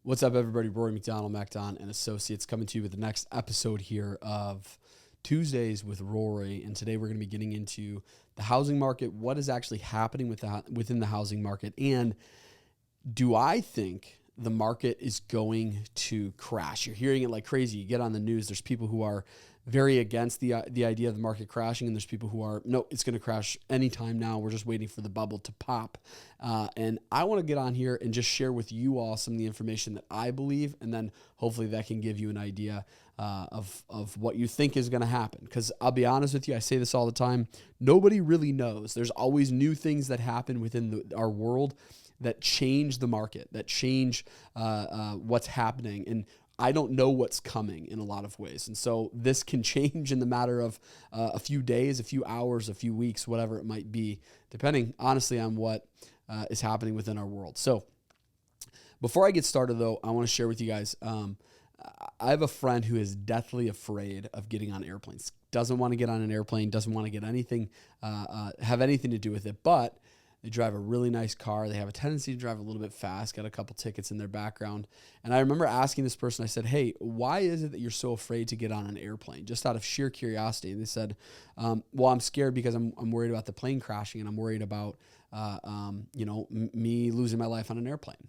What's up, everybody? Rory McDonald, MacDon and Associates, coming to you with the next episode here of Tuesdays with Rory. And today we're going to be getting into the housing market, what is actually happening within the housing market, and do I think the market is going to crash? You're hearing it like crazy. You get on the news, there's people who are very against the idea of the market crashing, and there's people who are, no, it's going to crash anytime now. We're just waiting for the bubble to pop. And I want to get on here and just share with you all some of the information that I believe, and then hopefully that can give you an idea of what you think is going to happen. Because I'll be honest with you, I say this all the time, nobody really knows. There's always new things that happen within our world that change the market, that change what's happening. And I don't know what's coming in a lot of ways. And so this can change in the matter of a few days, a few hours, a few weeks, whatever it might be, depending honestly on what is happening within our world. So before I get started though, I want to share with you guys, I have a friend who is deathly afraid of getting on airplanes, doesn't want to get on an airplane, doesn't want to get anything, have anything to do with it, but they drive a really nice car. They have a tendency to drive a little bit fast, got a couple tickets in their background. And I remember asking this person, I said, hey, why is it that you're so afraid to get on an airplane? Just out of sheer curiosity. And they said, well, I'm scared because I'm worried about the plane crashing, and I'm worried about, me losing my life on an airplane.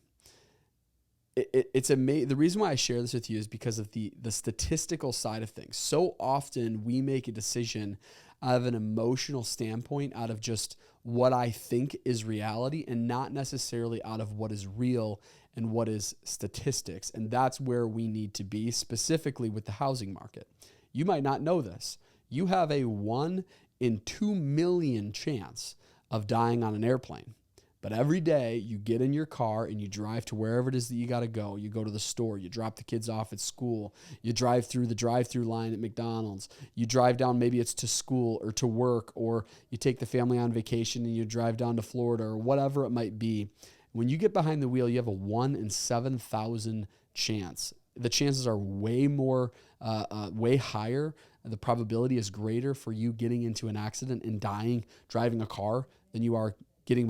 It's amazing. The reason why I share this with you is because of the statistical side of things. So often we make a decision out of an emotional standpoint, out of just what I think is reality, and not necessarily out of what is real and what is statistics. And that's where we need to be, specifically with the housing market. You might not know this. You have a 1 in 2 million chance of dying on an airplane. But every day you get in your car and you drive to wherever it is that you got to go. You go to the store, you drop the kids off at school, you drive through the drive-through line at McDonald's, you drive down, maybe it's to school or to work, or you take the family on vacation and you drive down to Florida or whatever it might be. When you get behind the wheel, you have a 1 in 7,000 chance. The chances are way higher. The probability is greater for you getting into an accident and dying driving a car than you are getting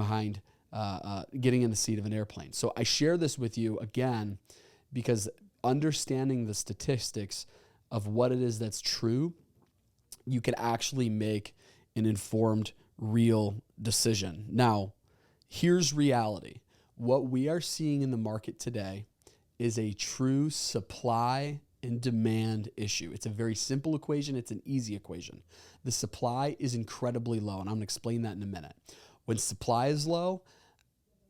in the seat of an airplane. So I share this with you again because understanding the statistics of what it is that's true, you can actually make an informed, real decision. Now, here's reality. What we are seeing in the market today is a true supply and demand issue. It's a very simple equation. It's an easy equation. The supply is incredibly low, and I'm going to explain that in a minute. When supply is low,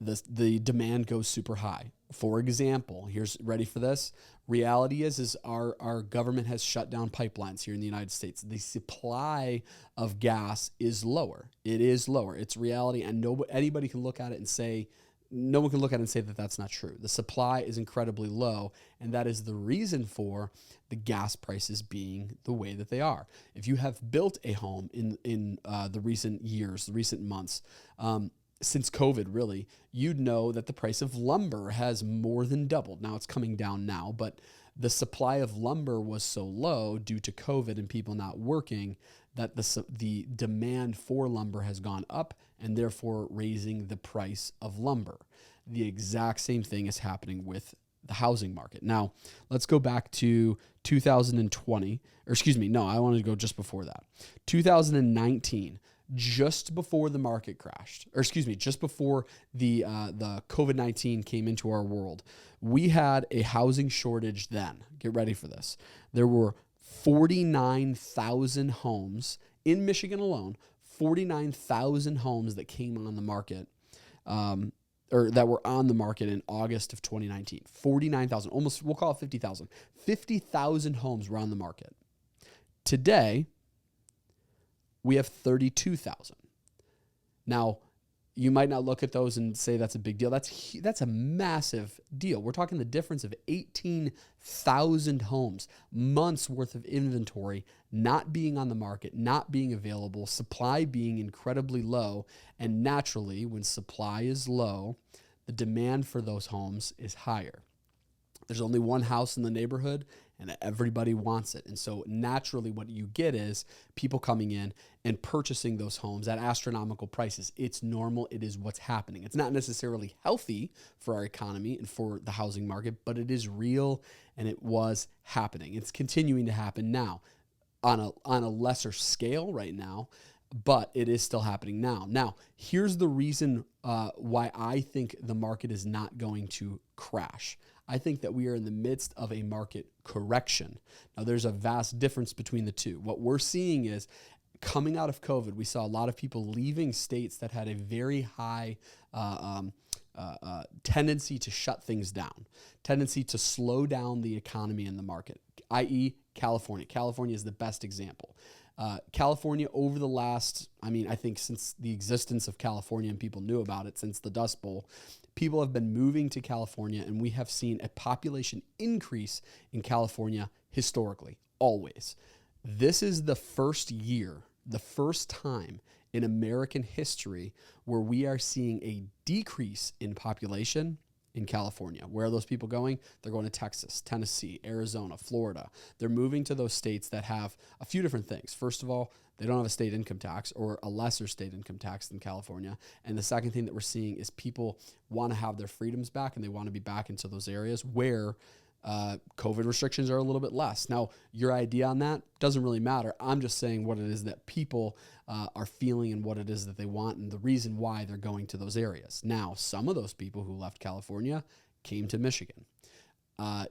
the demand goes super high. For example, here's, ready for this? Reality is our government has shut down pipelines here in the United States. The supply of gas is lower. It is lower. It's reality, and anybody can look at it and say, no one can look at it and say that that's not true. The supply is incredibly low, and that is the reason for the gas prices being the way that they are. If you have built a home in the recent years, the recent months, since COVID really, you'd know that the price of lumber has more than doubled. Now it's coming down now, but the supply of lumber was so low due to COVID and people not working that the demand for lumber has gone up, and therefore raising the price of lumber. The exact same thing is happening with the housing market. Now, let's go back to 2020, or excuse me, no, I wanted to go just before that. 2019, just before the market crashed, or excuse me, just before the COVID-19 came into our world, we had a housing shortage then. Get ready for this. There were 49,000 homes in Michigan alone, 49,000 homes that came on the market, or that were on the market in August of 2019. 49,000, almost, we'll call it 50,000. 50,000 homes were on the market. Today, we have 32,000. Now, you might not look at those and say that's a big deal. That's a massive deal. We're talking the difference of 18,000 homes, months worth of inventory not being on the market, not being available, supply being incredibly low. And naturally, when supply is low, the demand for those homes is higher. There's only one house in the neighborhood and everybody wants it. And so naturally what you get is people coming in and purchasing those homes at astronomical prices. It's normal. It is what's happening. It's not necessarily healthy for our economy and for the housing market, but it is real and it was happening. It's continuing to happen now on a lesser scale right now, but it is still happening now. Now, here's the reason why I think the market is not going to crash. I think that we are in the midst of a market correction. Now, there's a vast difference between the two. What we're seeing is coming out of COVID, we saw a lot of people leaving states that had a very high tendency to shut things down, tendency to slow down the economy and the market, i.e. California. California is the best example. California over the last, I think since the existence of California and people knew about it, since the Dust Bowl, people have been moving to California, and we have seen a population increase in California historically, always. This is the first year, the first time in American history where we are seeing a decrease in population in California. Where are those people going? They're going to Texas, Tennessee, Arizona, Florida. They're moving to those states that have a few different things. First of all, they don't have a state income tax or a lesser state income tax than California. And the second thing that we're seeing is people want to have their freedoms back and they want to be back into those areas where COVID restrictions are a little bit less. Now, your idea on that doesn't really matter. I'm just saying what it is that people are feeling and what it is that they want and the reason why they're going to those areas. Now, some of those people who left California came to Michigan.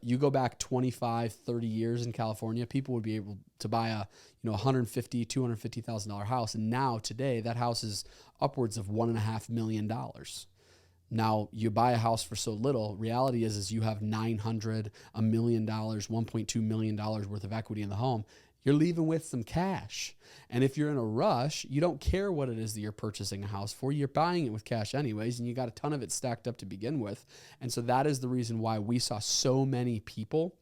You go back 25, 30 years in California, people would be able to buy a $150,000, $250,000 house. And now today that house is upwards of $1.5 million. Now you buy a house for so little. Reality is you have $900,000, $1 million, $1.2 million worth of equity in the home. You're leaving with some cash. And if you're in a rush, you don't care what it is that you're purchasing a house for. You're buying it with cash anyways, and you got a ton of it stacked up to begin with. And so that is the reason why we saw so many people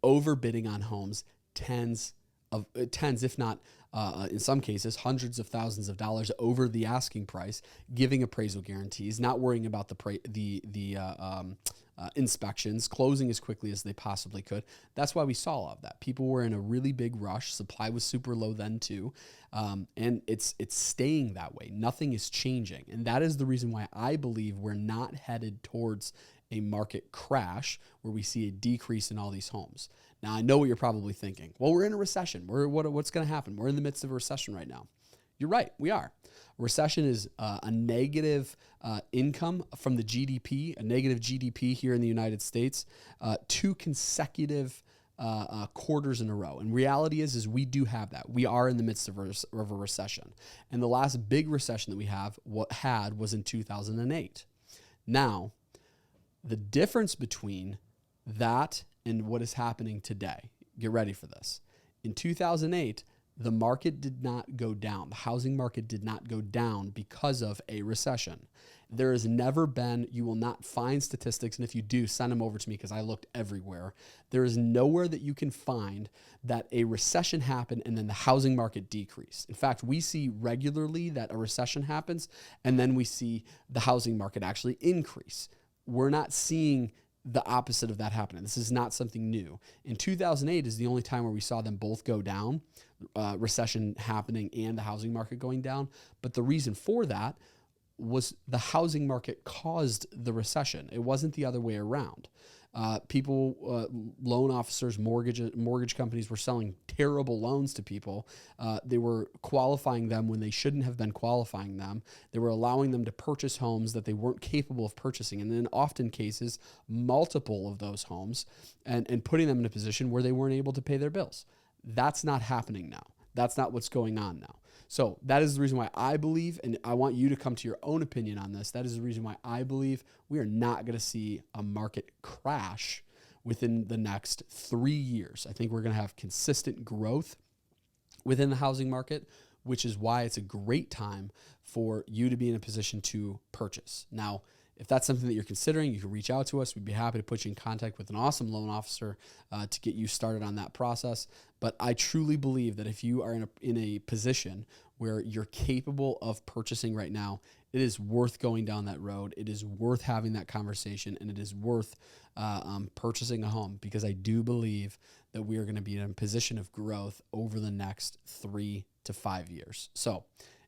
overbidding on homes, tens, if not in some cases, hundreds of thousands of dollars over the asking price, giving appraisal guarantees, not worrying about the inspections, closing as quickly as they possibly could. That's why we saw all of that. People were in a really big rush. Supply was super low then too. And it's staying that way. Nothing is changing. And that is the reason why I believe we're not headed towards a market crash where we see a decrease in all these homes. Now, I know what you're probably thinking. Well, we're in a recession. What's going to happen? We're in the midst of a recession right now. You're right. We are. A recession is a negative income from the GDP, a negative GDP here in the United States, 2 consecutive quarters in a row. And reality is we do have that. We are in the midst of a recession. And the last big recession that we had was in 2008. Now, the difference between that and what is happening today, get ready for this. In 2008, the market did not go down. The housing market did not go down because of a recession. There has never been, you will not find statistics, and if you do, send them over to me because I looked everywhere. There is nowhere that you can find that a recession happened and then the housing market decreased. In fact, we see regularly that a recession happens and then we see the housing market actually increase. We're not seeing the opposite of that happening. This is not something new. In 2008 is the only time where we saw them both go down, recession happening and the housing market going down. But the reason for that was the housing market caused the recession. It wasn't the other way around. Loan officers, mortgage companies were selling terrible loans to people. They were qualifying them when they shouldn't have been qualifying them. They were allowing them to purchase homes that they weren't capable of purchasing. And in often cases, multiple of those homes and putting them in a position where they weren't able to pay their bills. That's not happening now. That's not what's going on now. So that is the reason why I believe, and I want you to come to your own opinion on this, that is the reason why I believe we are not going to see a market crash within the next 3 years. I think we're going to have consistent growth within the housing market, which is why it's a great time for you to be in a position to purchase. Now, if that's something that you're considering, you can reach out to us. We'd be happy to put you in contact with an awesome loan officer to get you started on that process. But I truly believe that if you are in a position where you're capable of purchasing right now, it is worth going down that road. It is worth having that conversation, and it is worth purchasing a home, because I do believe that we are going to be in a position of growth over the next 3 to 5 years. So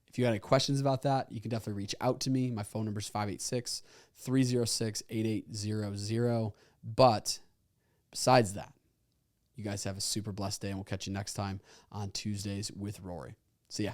if you got any questions about that, you can definitely reach out to me. My phone number is 586-306-8800. But besides that, you guys have a super blessed day, and we'll catch you next time on Tuesdays with Rory. See ya.